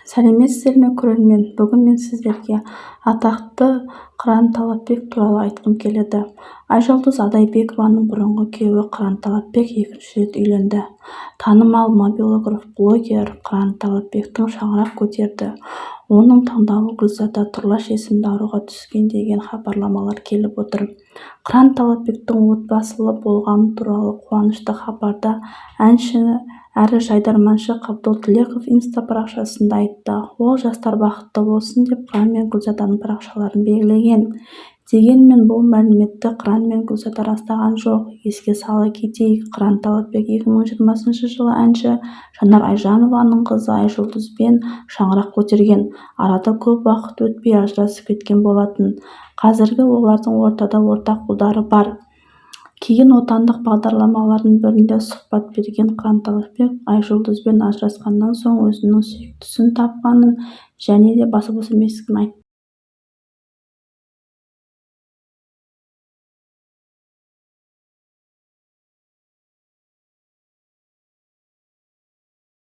Сәлеметсіздер ме, көрермен? Бүгін мен сіздерге атақты Қыран Талапбек туралы айтқым келеді. Айжұлдыз Адайбекованың бұрынғы күйеуі Қыран Талапбек екінші рет үйленді. Танымал мобилограф-блогер Қыран Талапбектің шаңырақ көтерді. Оның таңдауы Гүлзада Тұрлаш есімді аруға түскен деген хабарламалар келіп отыр. Қыран Талапбектің отбасылы болғаны туралы қуанышты хабарды әнші әрі жайдарманшы Қабдолтілеков инста парақшасында айтты. Ол жастар бақытты болсын деп Қыран мен Гүлзаданың парақшаларын белгілеген. Дегенмен бұл мәліметті Қыран мен Гүлзада растаған жоқ. Еске сала кетейік, Қыран Талапбек 2020 жылы әнші Жанар Айжанованың қызы Айжұлдызбен шаңырақ көтерген. Арада көп уақыт өтпей ажырасып кеткен болатын. Қазіргі олардың ортада ортақ ұлдары бар. Кейін отандық бағдарламалардың бірінде сұхбат берген Қыран Талапбек Айжұлдызбен ажырасқаннан соң өзінің сүйіктісін тапқанын және де басы бос еместігін айтты.